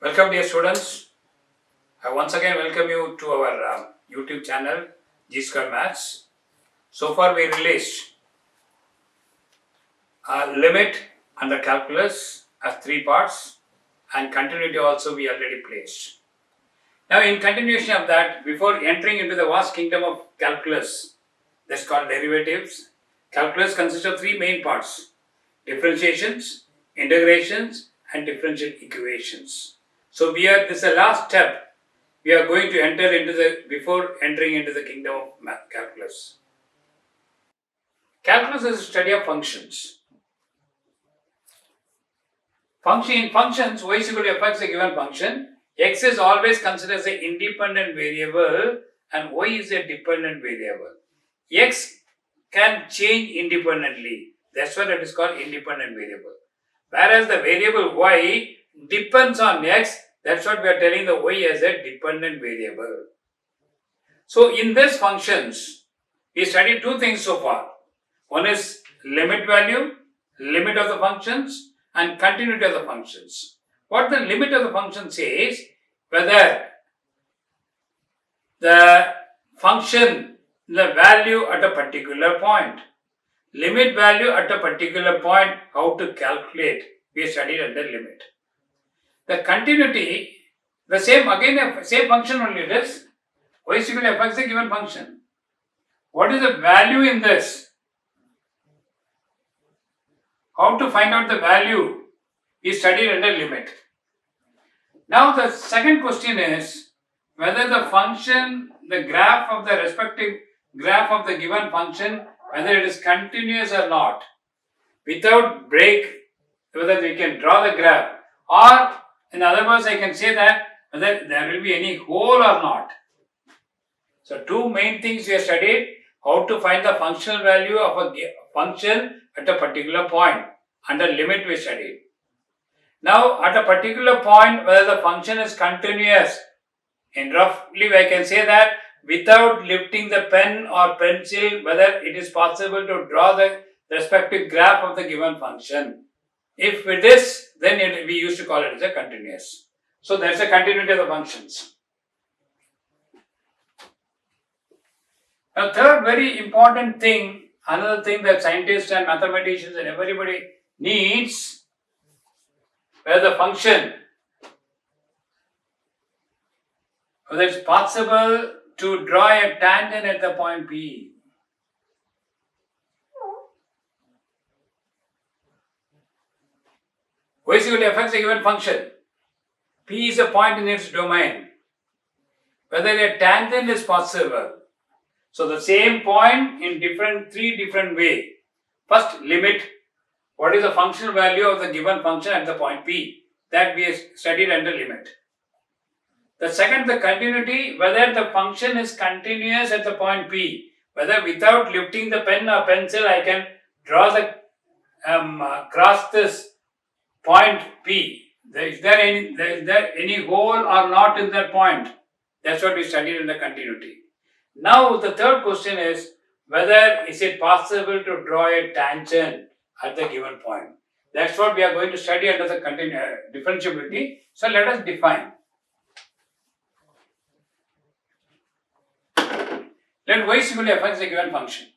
Welcome, dear students. I once again welcome you to our YouTube channel G Square Maths. So far, we released limit under calculus as three parts, and continuity also we already placed. Now, in continuation of that, before entering into the vast kingdom of calculus, that's called derivatives. Calculus consists of three main parts: differentiations, integrations, and differential equations. So, this is the last step we are going to enter into before entering into the kingdom of calculus. Calculus is a study of functions. In functions, y is equal to fx, a given function. X is always considered as an independent variable and y is a dependent variable. X can change independently. That's what it is called independent variable. Whereas the variable y depends on x, that's what we are telling the y as a dependent variable. So in these functions, we studied two things so far. One is limit value, limit of the functions, and continuity of the functions. What the limit of the function says, whether the function, the value at a particular point, limit value at a particular point, how to calculate, we studied under limit. The continuity, the same function only it is. Y is equal to fx, a given function. What is the value in this? How to find out the value is studied under limit. Now the second question is whether the function, the graph of the respective graph of the given function, whether it is continuous or not. Without break, whether we can draw the graph, or in other words I can say that whether there will be any hole or not. So two main things we have studied: how to find the functional value of a function at a particular point. Under limit we studied. Now at a particular point, whether the function is continuous, in roughly I can say that without lifting the pen or pencil, whether it is possible to draw the respective graph of the given function. If it is, then we used to call it as a continuous. So there is a continuity of the functions. Now third very important thing, another thing that scientists and mathematicians and everybody needs, where the function, whether it's possible to draw a tangent at the point P. Y is equal to fx, a given function. P is a point in its domain. Whether a tangent is possible. So the same point in three different ways. First, limit. What is the functional value of the given function at the point P? That we have studied under limit. The second, the continuity, whether the function is continuous at the point P. Whether without lifting the pen or pencil I can draw cross this point P. Is there any hole or not in that point? That's what we studied in the continuity. Now the third question is whether is it possible to draw a tangent at the given point. That's what we are going to study under the differentiability. So let us define. Let y is equal to fx, a given function.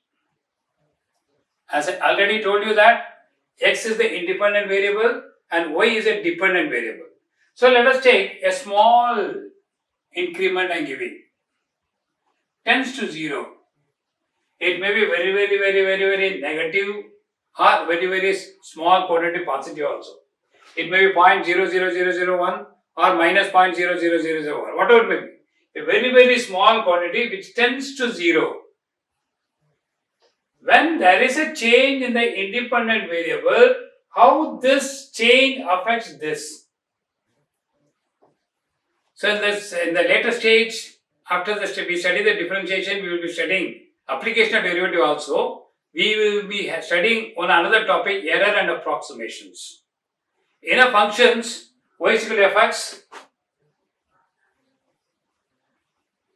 As I already told you that x is the independent variable and y is a dependent variable. So let us take a small increment and giving. Tends to 0. It may be very negative or very small quantity positive also. It may be 0.00001 or minus 0.00001, whatever it may be. A very small quantity which tends to 0. When there is a change in the independent variable, how this change affects this? So in the later stage, after we study the differentiation, we will be studying application of derivative also. We will be studying on another topic, error and approximations. In a functions, y is equal to fx,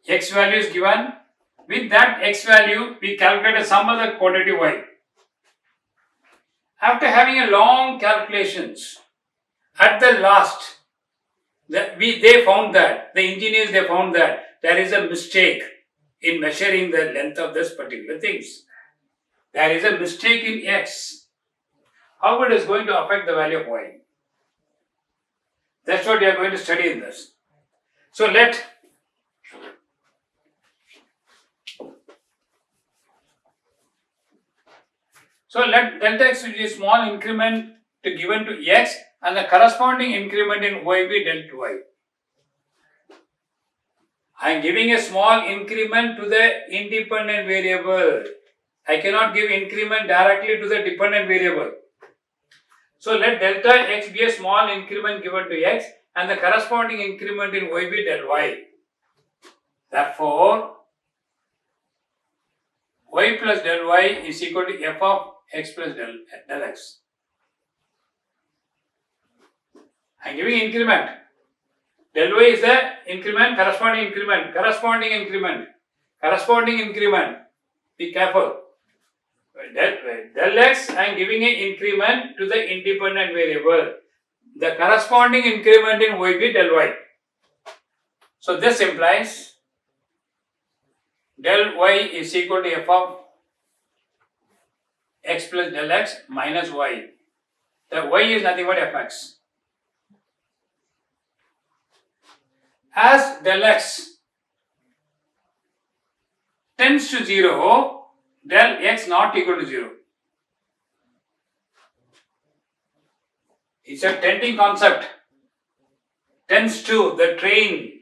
x value is given. With that x value, we calculate some other quantity y. After having a long calculations, at the last, They found that, the engineers, they found that there is a mistake in measuring the length of this particular things. There is a mistake in x. How it is going to affect the value of y? That's what we are going to study in this. So let delta x be a small increment to given to x and the corresponding increment in y be delta y. I am giving a small increment to the independent variable. I cannot give increment directly to the dependent variable. So let delta x be a small increment given to x and the corresponding increment in y be del y. Therefore, y plus del y is equal to f of x plus del x. I am giving increment. Del y is the increment, corresponding increment. Be careful. Del x, I am giving an increment to the independent variable. The corresponding increment in y be del y. So this implies del y is equal to f of x plus del x minus y. The y is nothing but fx. As del x tends to 0, del x not equal to 0. It's a tending concept. Tends to, the train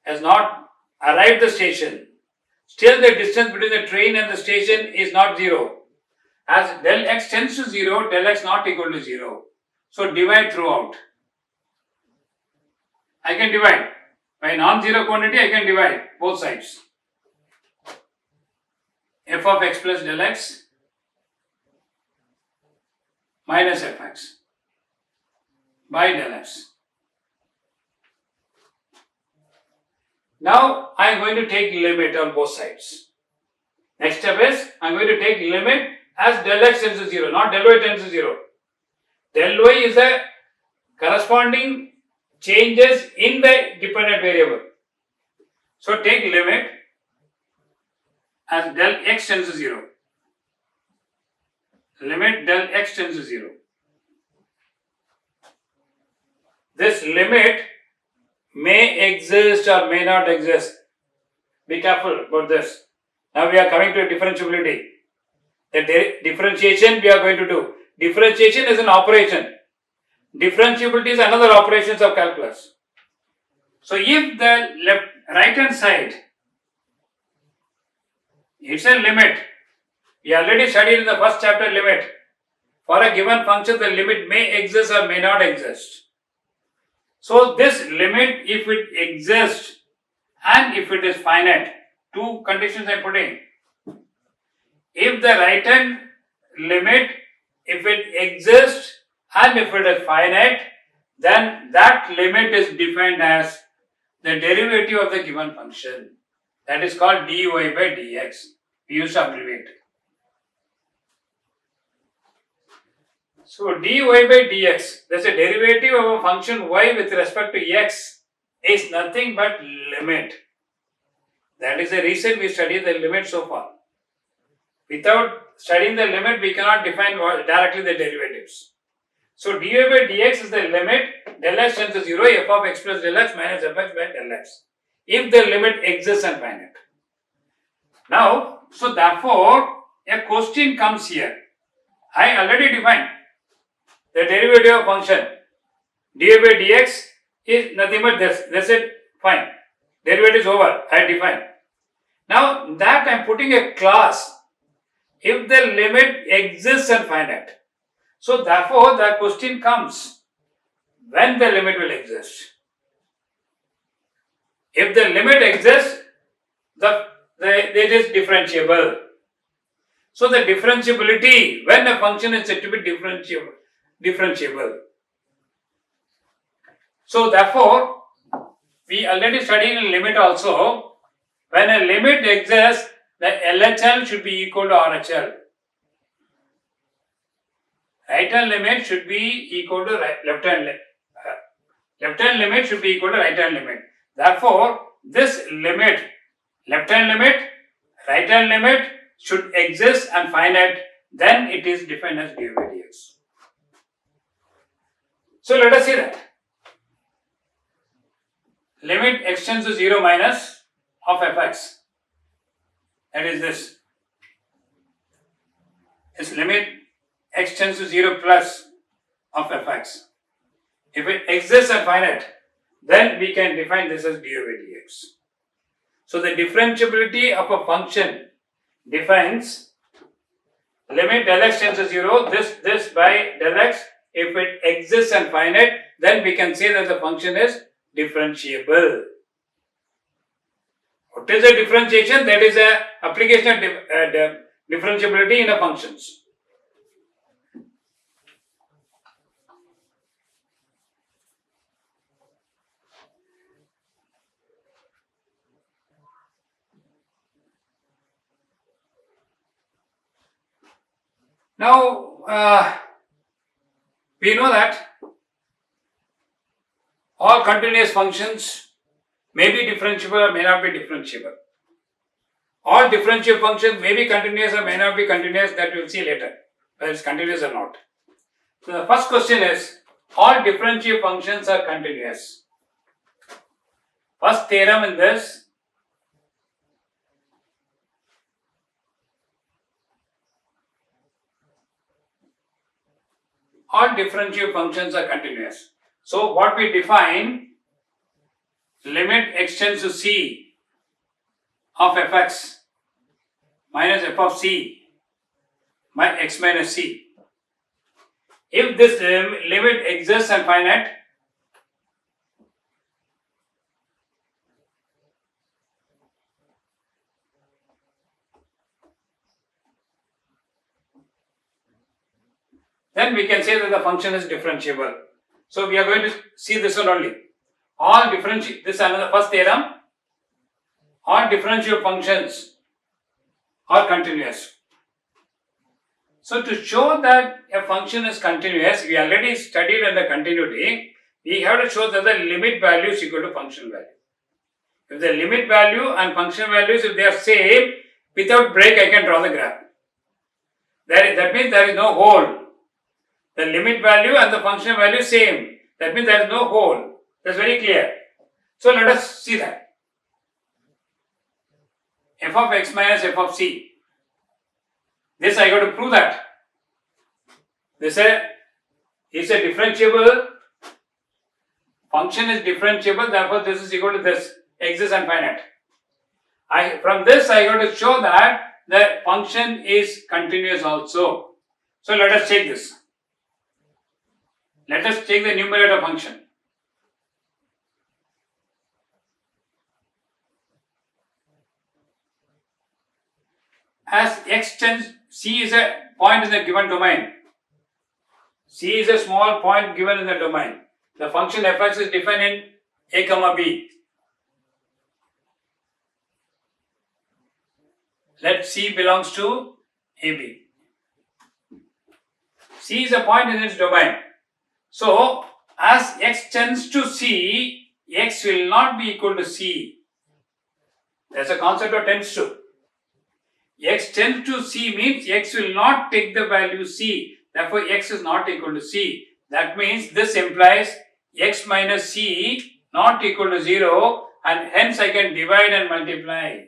has not arrived at the station. Still the distance between the train and the station is not 0. As del x tends to 0, del x not equal to 0. So divide throughout. I can divide. By non-zero quantity, I can divide both sides. F of x plus del x minus fx by del x. Now I am going to take limit on both sides. Next step is I am going to take limit as del x tends to 0, not del y tends to 0. Del y is the corresponding changes in the dependent variable. So take limit as del x tends to 0. Limit del x tends to 0. This limit may exist or may not exist. Be careful about this. Now we are coming to differentiability. The differentiation we are going to do. Differentiation is an operation. Differentiability is another operations of calculus. So if the right hand side, it's a limit. We already studied in the first chapter limit. For a given function, the limit may exist or may not exist. So this limit, if it exists and if it is finite, two conditions I am putting. If the right hand limit, if it exists and if it is finite, then that limit is defined as the derivative of the given function. That is called dy by dx. We use to abbreviate. So dy by dx, that's a derivative of a function y with respect to x, is nothing but limit. That is the reason we study the limit so far. Without studying the limit, we cannot define directly the derivatives. So dy by dx is the limit del x tends to 0, f of x plus del x minus fx by del x. If the limit exists and finite. Now, so therefore, a question comes here. I already defined the derivative of function. Dy by dx is nothing but this. That's it. Fine. Derivative is over. I defined. Now that I am putting a clause. If the limit exists and finite. So therefore, the question comes when the limit will exist. If the limit exists, it is differentiable. So the differentiability, when a function is said to be differentiable. So therefore, we already studied in limit also. When a limit exists, the LHL should be equal to RHL. Right hand limit should be equal to left hand left hand limit should be equal to right hand limit. Therefore, this limit, left hand limit, right hand limit should exist and finite, then it is defined as du by dx. So let us see that. Limit x tends to 0 minus of fx. That is this. This limit x tends to 0 plus of fx. If it exists and finite, then we can define this as du by dx. So the differentiability of a function defines limit del x tends to 0, this by del x. If it exists and finite, then we can say that the function is differentiable. What is a differentiation? That is a application of differentiability in a functions. Now, we know that all continuous functions may be differentiable or may not be differentiable. All differential functions may be continuous or may not be continuous, that we will see later, whether it's continuous or not. So the first question is, all differential functions are continuous. First theorem in this, all differential functions are continuous. So what we define, limit x tends to c of fx minus f of c by x minus c. If this limit exists and finite, then we can say that the function is differentiable. So we are going to see this one only. All differential, this is another first theorem. All differential functions are continuous. So to show that a function is continuous, we already studied under continuity, we have to show that the limit value is equal to function value. If the limit value and function values, if they are same, without break I can draw the graph. That means there is no hole. The limit value and the function value same. That means there is no hole. That's very clear. So let us see that. F of x minus f of c. This I got to prove that. This is a differentiable. Function is differentiable, therefore this is equal to this. Exists and finite. From this I got to show that the function is continuous also. So let us check this. Let us take the numerator function. As x tends, c is a point in the given domain. C is a small point given in the domain. The function fx is defined in a comma b. Let c belongs to ab. C is a point in its domain. So, as x tends to c, x will not be equal to c. That's a concept of tends to. X tends to c means x will not take the value c. Therefore, x is not equal to c. That means this implies x minus c not equal to 0, and hence I can divide and multiply.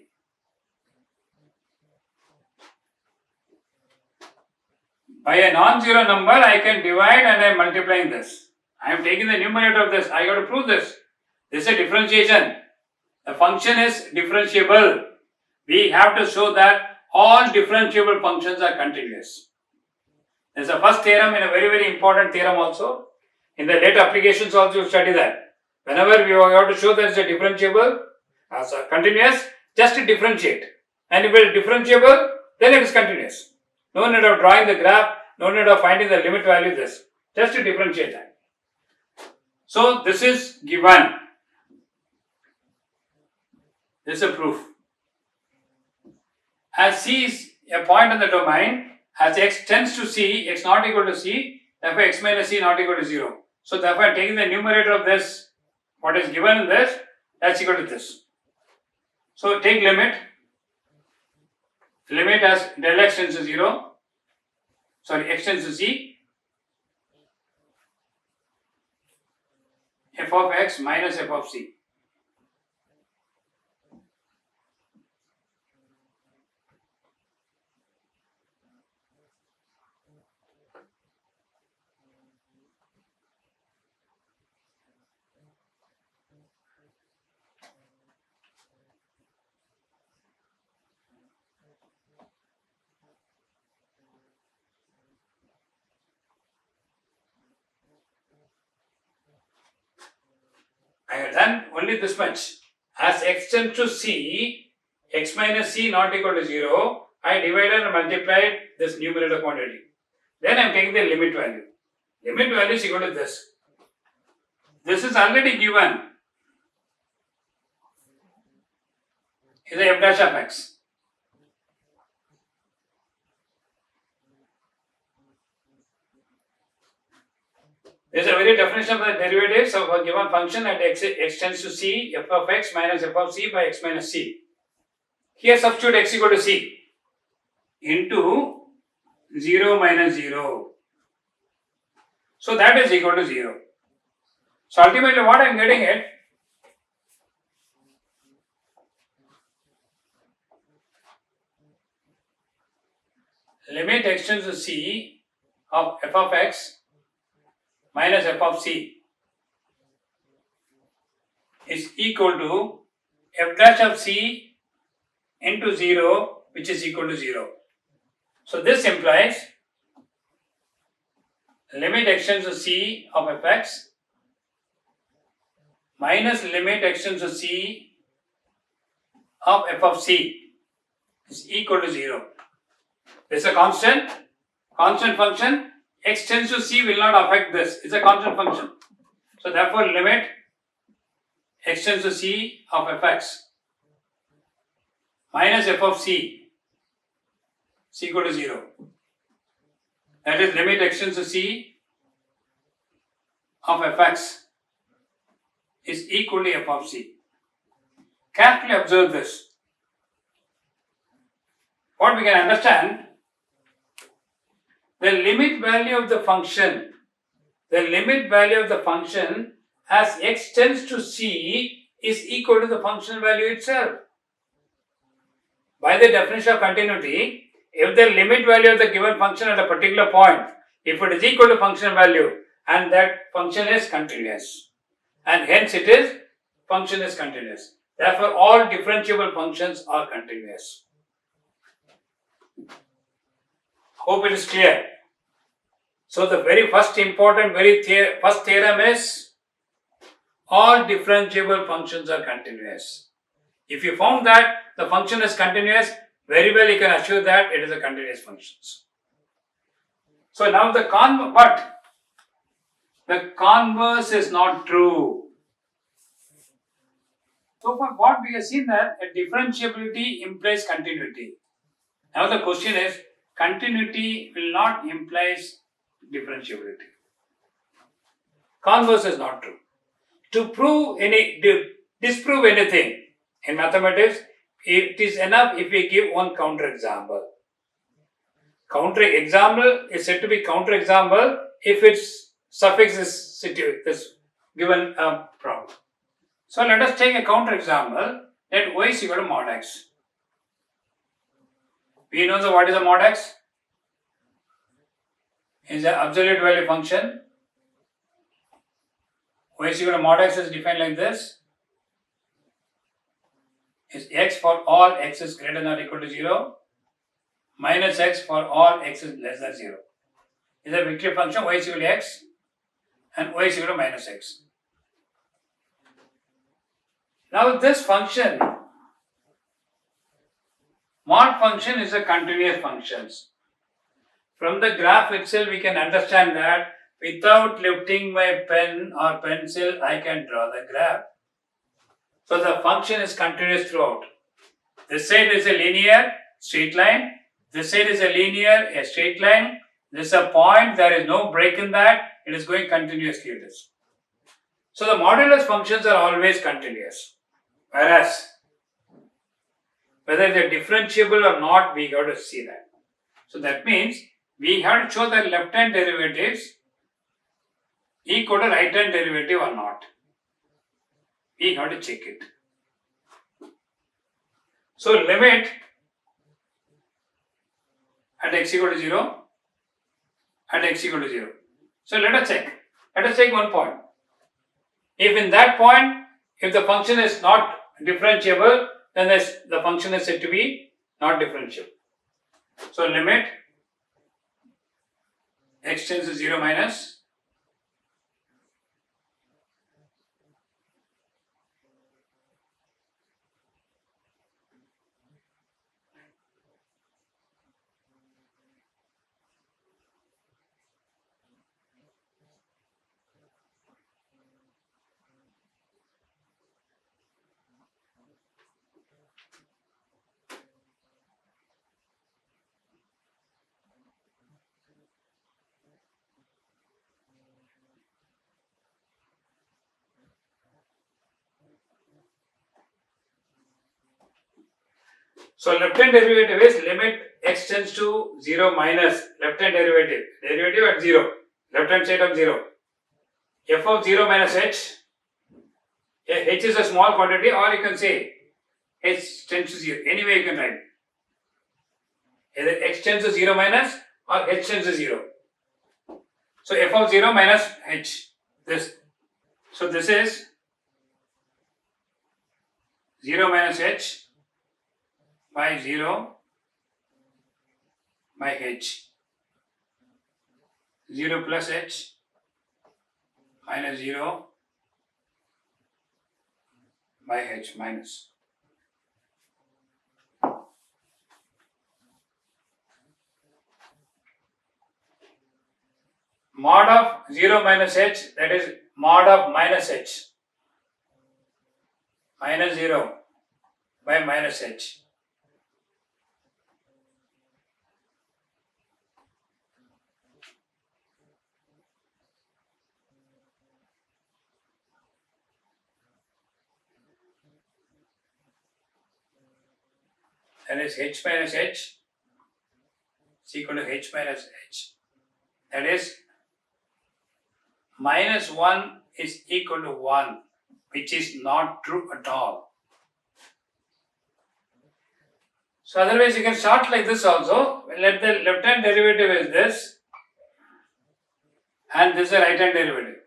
By a non-zero number, I can divide and I am multiplying this. I am taking the numerator of this. I got to prove this. This is a differentiation. The function is differentiable. We have to show that all differentiable functions are continuous. This is the first theorem and a very, very important theorem also. In the later applications also you study that. Whenever we have to show that it's a differentiable, as a continuous, just to differentiate. And if it is differentiable, then it is continuous. No need of drawing the graph, no need of finding the limit value, this. Just to differentiate that. So this is given. This is a proof. As c is a point in the domain, as x tends to c, x not equal to c, therefore x minus c not equal to 0. So therefore taking the numerator of this, what is given in this, that's equal to this. So take limit as del x tends to 0, x tends to c, f of x minus f of c. I have done only this much. As x tends to c, x minus c not equal to 0, I divided and multiplied this numerator quantity. Then I am taking the limit value. Limit value is equal to this. This is already given. Is a f dash of x. There is a very definition of the derivatives of a given function at x tends to c, f of x minus f of c by x minus c. Here substitute x equal to c into 0 minus 0. So that is equal to 0. So ultimately what I am getting at, limit x tends to c of f of x minus f of c is equal to f dash of c into 0, which is equal to 0. So this implies limit x tends to c of fx minus limit x tends to c of f of c is equal to 0. This is a constant function. X tends to c will not affect this. It's a constant function. So therefore limit x tends to c of fx minus f of c is equal to 0. That is limit x tends to c of fx is equal to f of c. Carefully observe this. What we can understand, the limit value of the function as x tends to c is equal to the function value itself. By the definition of continuity, if the limit value of the given function at a particular point, if it is equal to function value, and that function is continuous, and hence function is continuous. Therefore, all differentiable functions are continuous. Hope it is clear. So the very first important, first theorem is all differentiable functions are continuous. If you found that the function is continuous, very well you can assure that it is a continuous function. So now the converse is not true. So for what we have seen that a differentiability implies continuity. Now the question is, continuity will not imply differentiability. Converse is not true. To disprove anything in mathematics, it is enough if we give one counterexample. Counterexample is said to be counterexample if its suffix is given problem. So let us take a counterexample that y is equal to mod x. We know what is a mod x? Is an absolute value function. Y is equal to mod x is defined like this. Is x for all x is greater than or equal to 0 minus x for all x is less than 0. Is a vector function y is equal to x and y is equal to minus x. Now this function, mod function is a continuous function. From the graph itself we can understand that without lifting my pen or pencil I can draw the graph. So the function is continuous throughout. This side is a linear straight line, this side is a linear straight line, This is a point, there is no break in that, it is going continuously with this. So the modulus functions are always continuous. Whereas, whether they are differentiable or not, we got to see that. So that means we have to show that left hand derivatives equal to right hand derivative or not. We have to check it. So limit at x equal to 0, at x equal to 0. So let us check. Let us take one point. If in that point, if the function is not differentiable, then the function is said to be not differentiable. So limit x tends to 0 minus so left hand derivative is limit x tends to 0 minus left hand derivative at 0, left hand side of 0, f of 0 minus h. H is a small quantity, or you can say h tends to 0. Anyway, you can write either x tends to 0 minus or h tends to 0. So f of 0 minus h. This. So this is 0 minus h by 0 by h. 0 plus h minus 0 by h minus. Mod of 0 minus h, that is mod of minus h, minus 0 by minus h. That is h minus h is equal to h minus h. That is minus 1 is equal to 1, which is not true at all. So otherwise you can start like this also. Let the left hand derivative is this and this is the right hand derivative.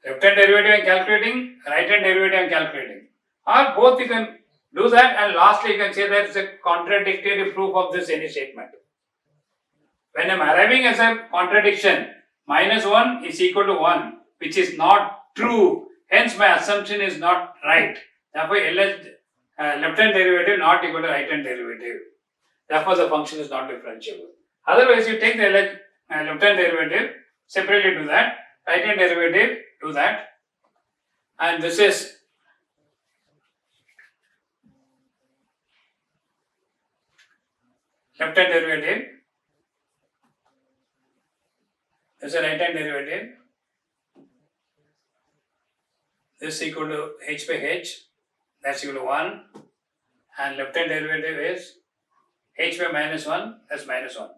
Left hand derivative I am calculating, right hand derivative I am calculating. Or both you can do that, and lastly you can say there is a contradictory proof of this any statement. When I am arriving as a contradiction, minus 1 is equal to 1, which is not true. Hence my assumption is not right. Therefore left hand derivative not equal to right hand derivative. Therefore the function is not differentiable. Otherwise you take the left hand derivative, separately do that, right hand derivative, do that, and this is left hand derivative, this is a right hand derivative, this is equal to h by h, that's equal to 1, and left hand derivative is h by minus 1, that's minus 1.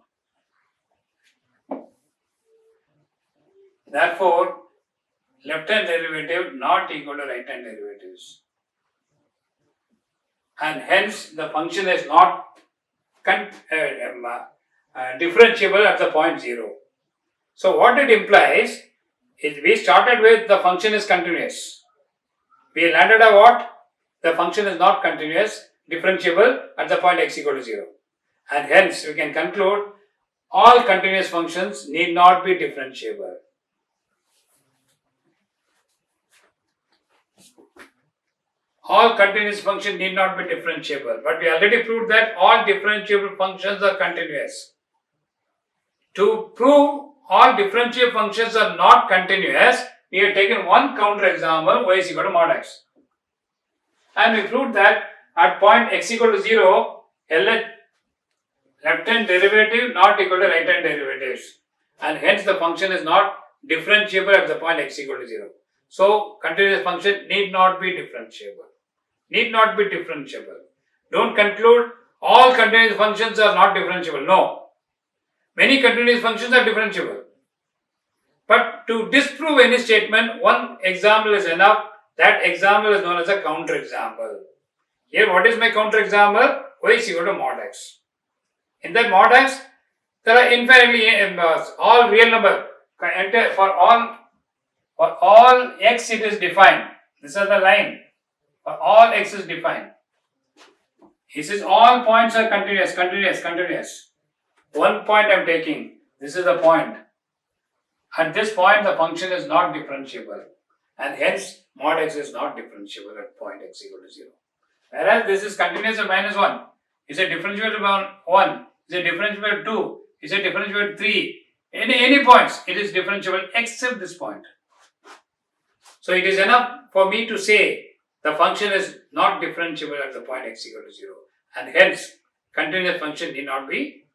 Therefore, left hand derivative not equal to right hand derivatives, and hence the function is not differentiable at the point 0. So what it implies is we started with the function is continuous. We landed at what? The function is not continuous, differentiable at the point x equal to 0. And hence we can conclude all continuous functions need not be differentiable. All continuous functions need not be differentiable, but we already proved that all differentiable functions are continuous. To prove all differentiable functions are not continuous, we have taken one counter example, y is equal to mod x. And we proved that at point x equal to 0, LH left hand derivative not equal to right hand derivatives, and hence the function is not differentiable at the point x equal to 0. So, continuous function need not be differentiable. Need not be differentiable. Don't conclude all continuous functions are not differentiable. No. Many continuous functions are differentiable. But to disprove any statement, one example is enough. That example is known as a counterexample. Here, what is my counterexample? Y is equal to mod x. In that mod x, there are infinitely all real number. For all x, it is defined. This is the line. For all x is defined. This is all points are continuous. One point I am taking. This is the point. At this point, the function is not differentiable, and hence mod x is not differentiable at point x equal to 0. Whereas this is continuous at minus 1. Is it differentiable to 1? Is it differentiable to 2? Is it differentiable to 3? Any points, it is differentiable except this point. So it is enough for me to say the function is not differentiable at the point x equal to 0, and hence continuous function need not be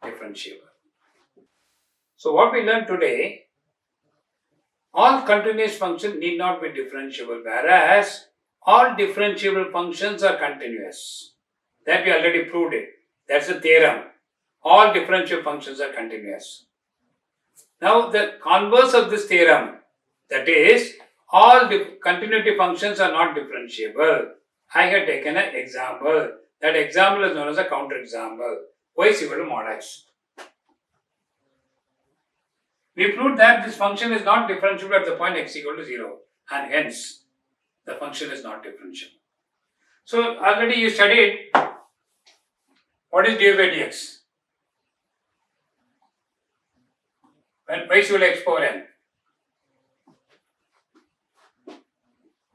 differentiable. So what we learned today, all continuous functions need not be differentiable, whereas all differentiable functions are continuous. That we already proved it. That's a theorem. All differential functions are continuous. Now the converse of this theorem, that is, all continuity functions are not differentiable. I have taken an example. That example is known as a counterexample. Y is equal to mod x. We proved that this function is not differentiable at the point x equal to 0, and hence the function is not differentiable. So already you studied what is dy by dx. When y is equal to x power n.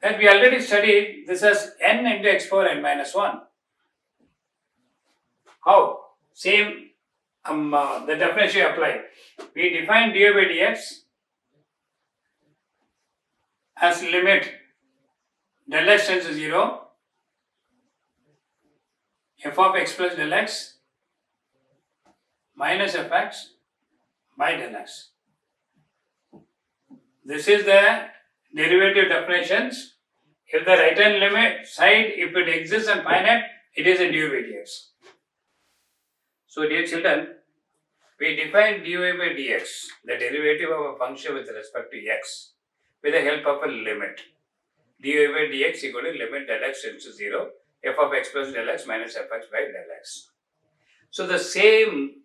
And we already studied this as n into x power n minus 1. How? Same the definition applied. We define dy by dx as limit del x tends to 0, f of x plus del x minus fx by del x. This is the derivative definitions. If the right hand limit side, if it exists and finite, it is a dy by dx. So dear children, we define dy by dx, the derivative of a function with respect to x, with the help of a limit. Dy by dx equal to limit del x tends to 0, f of x plus del x minus fx by del x. So the same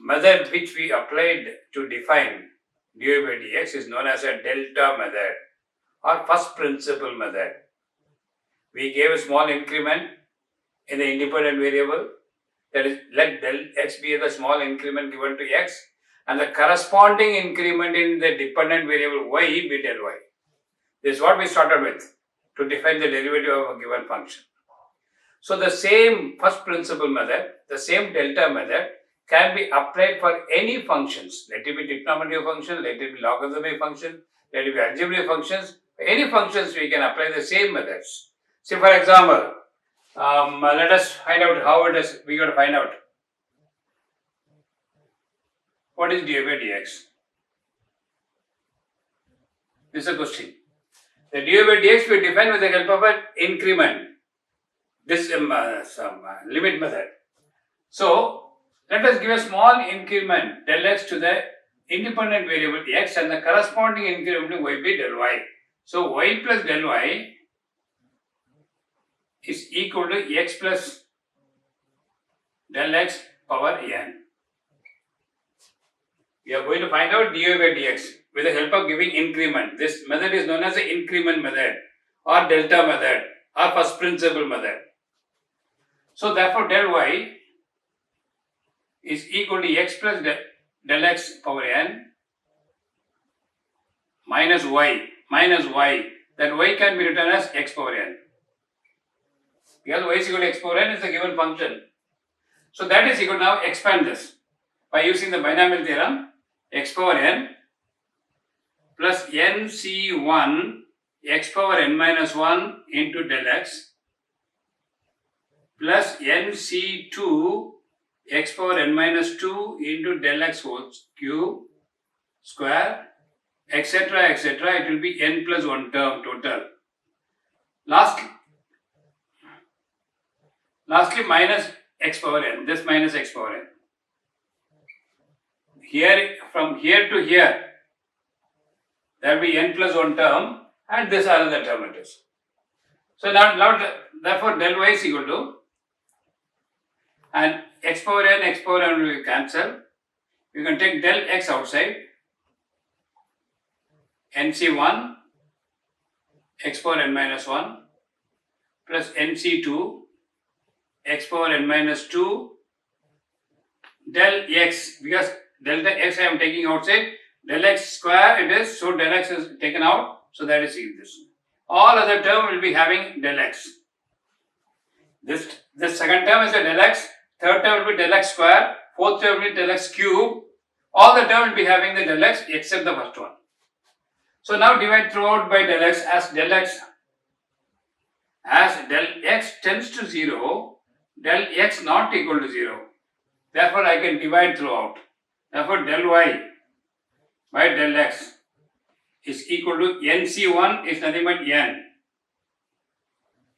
method which we applied to define dy by dx is known as a delta method or first principle method. We gave a small increment in the independent variable, that is, let del x be the small increment given to x, and the corresponding increment in the dependent variable y be del y. This is what we started with to define the derivative of a given function. So the same first principle method, the same delta method can be applied for any functions. Let it be trigonometric function, let it be logarithmic function, let it be algebraic functions. Any functions we can apply the same methods. Say for example, let us find out how it is. We got to find out what is dy by dx. This is a question. The dy by dx we define with the help of an increment. This limit method. So let us give a small increment del x to the independent variable x, and the corresponding increment to y be del y. So y plus del y is equal to x plus del x power n. We are going to find out dy by dx with the help of giving increment. This method is known as the increment method or delta method or first principle method. So therefore del y is equal to x plus del x power n minus y. Then y can be written as x power n. Because y is equal to x power n is a given function. So that is equal to, now expand this by using the binomial theorem, x power n plus nc1 x power n minus 1 into del x plus nc2 x power n minus 2 into del x whole cube square, etc., etc. It will be n plus 1 term total. Lastly, minus x power n, this minus x power n. Here, from here to here, there will be n plus 1 term, and this another term it is. So now therefore del y is equal to, and x power n will cancel. You can take del x outside, nc1 x power n minus 1 plus nc2 x power n minus 2 del x, because delta x I am taking outside, del x square it is, so del x is taken out, so that is this. All other term will be having del x. This second term is a del x, third term will be del x square, fourth term will be del x cube. All the term will be having the del x except the first one. So now divide throughout by del x as del x tends to 0, del x not equal to 0. Therefore, I can divide throughout. Therefore, del y by del x is equal to nc1 is nothing but n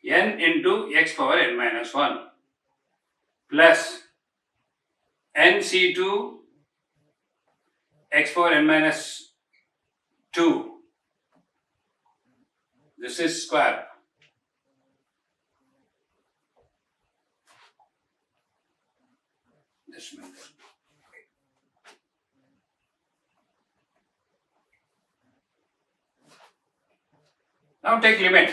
into x power n minus 1 plus nc2 x power n minus 2. This is square. This method. Now take limit.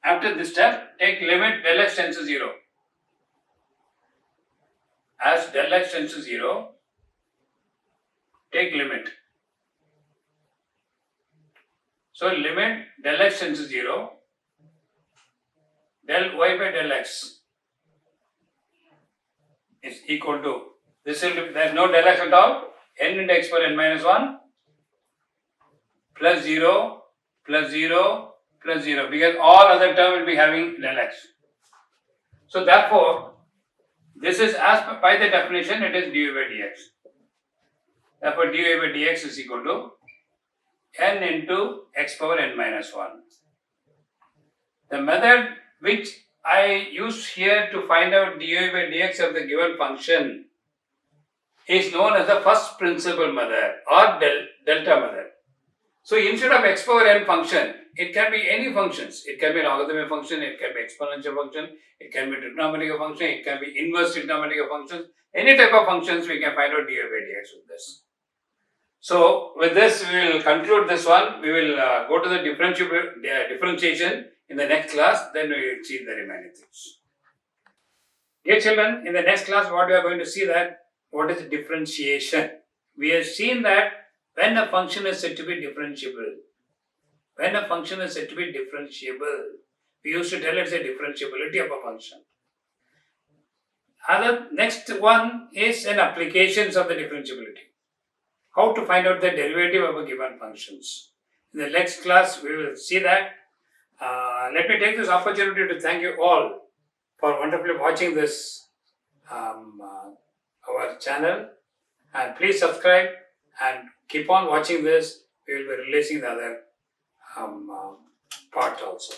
After this step, take limit del x tends to 0. As del x tends to 0, take limit. So limit del x tends to 0, del y by del x is equal to, this will be, there is no del x at all, n into x power n minus 1 plus 0 plus 0 plus 0, because all other term will be having del x. So therefore, this is as by the definition, it is dy by dx. Therefore, dy by dx is equal to n into x power n minus 1. The method which I use here to find out dy by dx of the given function is known as the first principle method or delta method. So instead of x power n function, it can be any functions. It can be an logarithmic function, it can be exponential function, it can be trigonometric function, it can be inverse trigonometric functions. Any type of functions we can find out dy by dx with this. So with this we will conclude this one. We will go to the differentiation in the next class, then we will see the remaining things. Dear children, in the next class what we are going to see that what is differentiation. We have seen that when a function is said to be differentiable, we used to tell it's a differentiability of a function. Next one is an applications of the differentiability. How to find out the derivative of a given functions. In the next class we will see that. Let me take this opportunity to thank you all for wonderfully watching this our channel, and please subscribe and keep on watching this. We will be releasing the other part also.